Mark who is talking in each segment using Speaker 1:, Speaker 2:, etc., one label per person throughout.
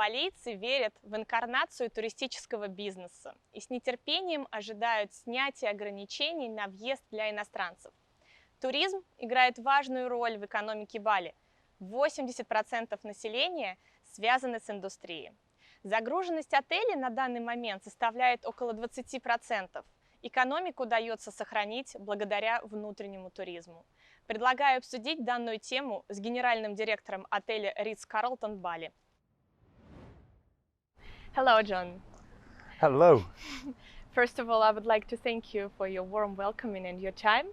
Speaker 1: балийцы верят в инкарнацию туристического бизнеса и с нетерпением ожидают снятия ограничений на въезд для иностранцев. Туризм играет важную роль в экономике Бали. 80% населения связаны с индустрией. Загруженность отелей на данный момент составляет около 20%. Экономику удается сохранить благодаря внутреннему туризму. Предлагаю обсудить данную тему с генеральным директором отеля Ritz-Carlton Бали. Hello, John.
Speaker 2: Hello.
Speaker 1: First of all, I would like to thank you for your warm welcoming and your time.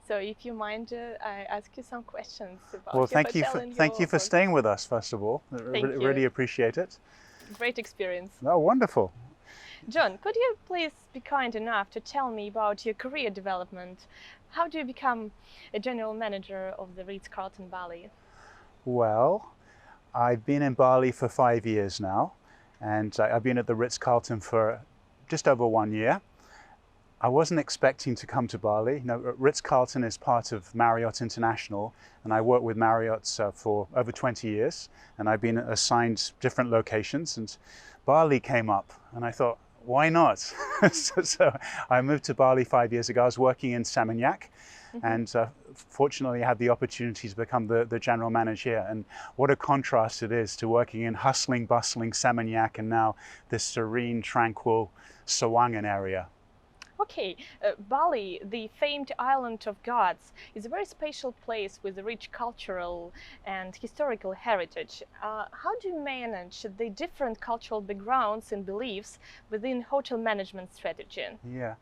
Speaker 1: So, if you mind, I ask you some questions about
Speaker 2: Well,
Speaker 1: your hotel
Speaker 2: thank you for staying with us, first of all. Really appreciate it.
Speaker 1: Great experience.
Speaker 2: Oh, wonderful.
Speaker 1: John, could you please be kind enough to tell me about your career development? How do you become a general manager of the Ritz-Carlton Bali?
Speaker 2: Well, I've been in Bali for 5 years now, and I've been at the Ritz-Carlton for just over 1 year. I wasn't expecting to come to Bali. You know, Ritz-Carlton is part of Marriott International, and I worked with Marriott for over 20 years, and I've been assigned different locations, and Bali came up, and I thought, why not? so I moved to Bali 5 years ago. I was working in Seminyak, and fortunately I had the opportunity to become the general manager here. And what a contrast it is to working in hustling, bustling Seminyak and now this serene, tranquil Sawangan area.
Speaker 1: Okay, Bali, the famed island of gods, is a very special place with rich cultural and historical heritage. How do you manage the different cultural backgrounds and beliefs within hotel management strategy?
Speaker 2: Yeah,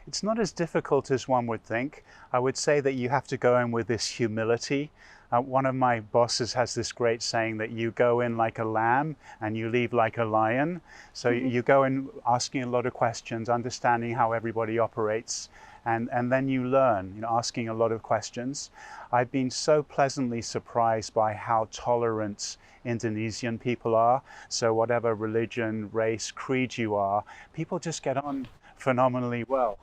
Speaker 2: it's not as difficult as one would think. I would say that you have to go in with this humility. One of my bosses has this great saying that you go in like a lamb and you leave like a lion. So you go in asking a lot of questions, understanding how everybody operates, and then you learn, you know, asking a lot of questions. I've been so pleasantly surprised by how tolerant Indonesian people are. So whatever religion, race, creed you are, people just get on phenomenally well.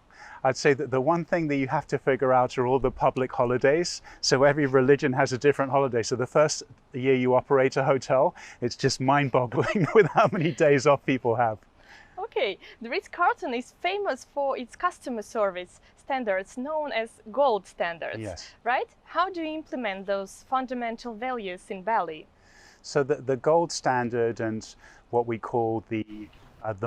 Speaker 2: I'd say that the one thing that you have to figure out are all the public holidays. So every religion has a different holiday. So the first year you operate a hotel, it's just mind-boggling with how many days off people have.
Speaker 1: Okay, the Ritz-Carlton is famous for its customer service standards known as gold standards,
Speaker 2: yes.
Speaker 1: Right? How do you implement those fundamental values in Bali?
Speaker 2: So the gold standard and what we call the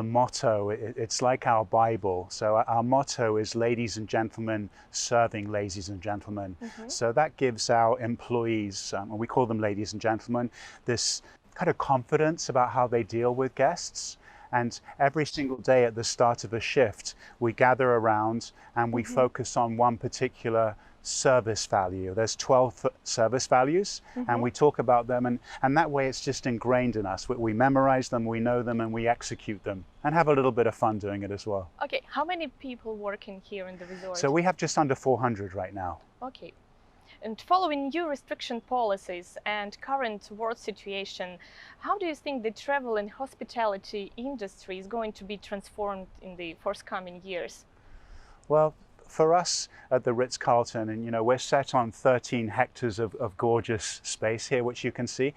Speaker 2: motto, it's like our Bible. So our motto is ladies and gentlemen serving ladies and gentlemen. So that gives our employees, we call them ladies and gentlemen, this kind of confidence about how they deal with guests. And every single day at the start of a shift, we gather around and we focus on one particular service value. There's 12 service values and we talk about them, and that way it's just ingrained in us. We memorize them, we know them, and we execute them and have a little bit of fun doing it as well.
Speaker 1: Okay, how many people working here in the resort?
Speaker 2: So we have just under 400 right now.
Speaker 1: Okay. And following new restriction policies and current world situation, how do you think the travel and hospitality industry is going to be transformed in the forthcoming years?
Speaker 2: Well, for us at the Ritz-Carlton, and you know, we're set on 13 hectares of gorgeous space here, which you can see.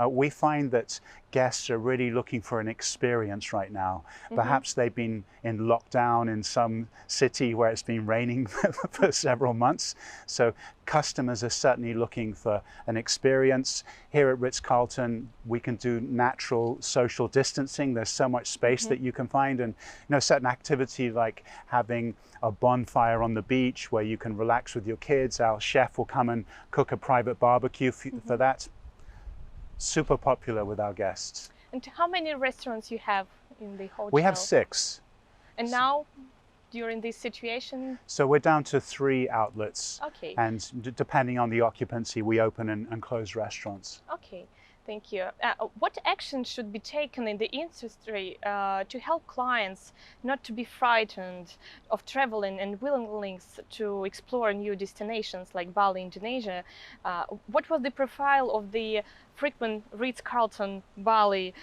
Speaker 2: We find that guests are really looking for an experience right now. Perhaps they've been in lockdown in some city where it's been raining for several months. So customers are certainly looking for an experience. Here at Ritz-Carlton, we can do natural social distancing. There's so much space that you can find, and you know, certain activity like having a bonfire on the beach where you can relax with your kids. Our chef will come and cook a private barbecue for that. Super popular with our guests.
Speaker 1: And how many restaurants you have in the hotel?
Speaker 2: We have 6.
Speaker 1: And now, during this situation?
Speaker 2: So we're down to 3 outlets.
Speaker 1: Okay.
Speaker 2: And depending on the occupancy, we open and close restaurants.
Speaker 1: Okay. Thank you. What action should be taken in the industry to help clients not to be frightened of traveling and willing to explore new destinations like Bali, Indonesia? What was the profile of the frequent Ritz-Carlton Bali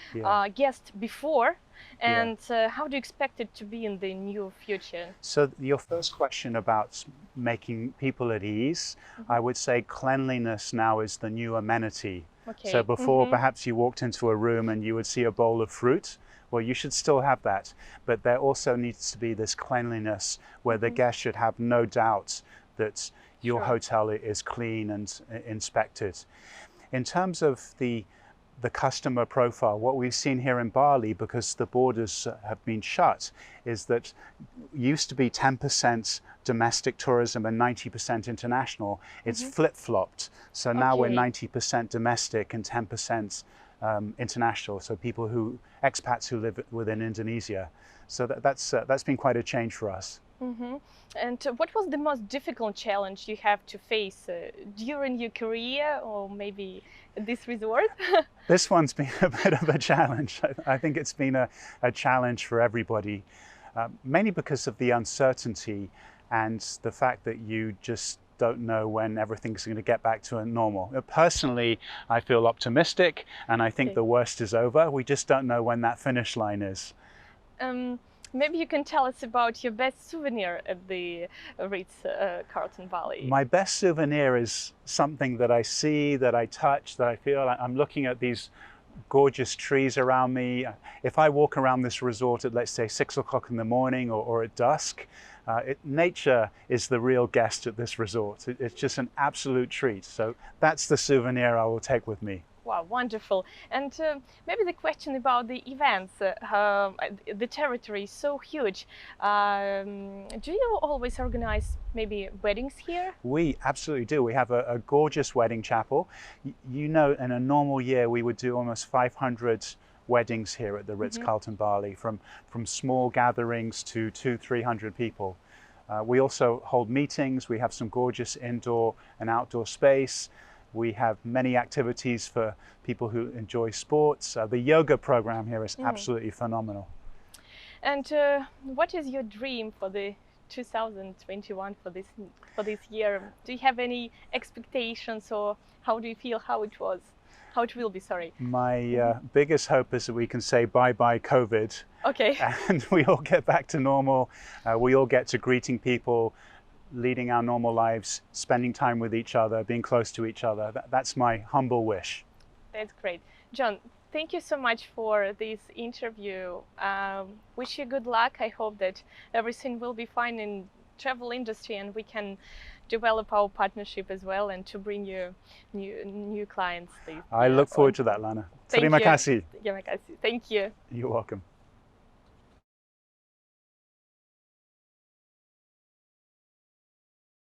Speaker 1: guest before, and how do you expect it to be in the near future?
Speaker 2: So your first question about making people at ease, I would say cleanliness now is the new amenity.
Speaker 1: Okay.
Speaker 2: So before perhaps you walked into a room and you would see a bowl of fruit, well, you should still have that. But there also needs to be this cleanliness where the guest should have no doubt that your
Speaker 1: Sure.
Speaker 2: hotel is clean and inspected. In terms of the customer profile, what we've seen here in Bali, because the borders have been shut, is that used to be 10% domestic tourism and 90% international. It's flip-flopped. So now we're
Speaker 1: Okay.
Speaker 2: 90% domestic and 10% international. So expats who live within Indonesia. So that's been quite a change for us.
Speaker 1: And what was the most difficult challenge you have to face during your career, or maybe this resort?
Speaker 2: This one's been a bit of a challenge. I think it's been a challenge for everybody, mainly because of the uncertainty and the fact that you just don't know when everything's going to get back to normal. Personally, I feel optimistic and I think the worst is over. We just don't know when that finish line is.
Speaker 1: Maybe you can tell us about your best souvenir at the Ritz-Carlton Bali.
Speaker 2: My best souvenir is something that I see, that I touch, that I feel like I'm looking at these gorgeous trees around me. If I walk around this resort at, let's say, 6 o'clock in the morning or at dusk, nature is the real guest at this resort. It's just an absolute treat. So that's the souvenir I will take with me.
Speaker 1: Wow, wonderful. And maybe the question about the events. The territory is so huge. Do you always organize maybe weddings here?
Speaker 2: We absolutely do. We have a gorgeous wedding chapel. You know, in a normal year, we would do almost 500 weddings here at the Ritz-Carlton Bali, from small gatherings to 200-300 people. We also hold meetings. We have some gorgeous indoor and outdoor space. We have many activities for people who enjoy sports. The yoga program here is absolutely phenomenal.
Speaker 1: And what is your dream for the 2021, for this year? Do you have any expectations, or how do you feel how it will be? Sorry.
Speaker 2: My biggest hope is that we can say bye-bye COVID.
Speaker 1: Okay.
Speaker 2: And we all get back to normal. We all get to greeting people, leading our normal lives, spending time with each other, being close to each other. That's my humble wish.
Speaker 1: That's great. John, thank you so much for this interview. Wish you good luck. I hope that everything will be fine in travel industry and we can develop our partnership as well and to bring you new clients.
Speaker 2: I look forward to that, Lana.
Speaker 1: Thank
Speaker 2: Terima kasih.
Speaker 1: you. Terima kasih. Thank you.
Speaker 2: You're welcome.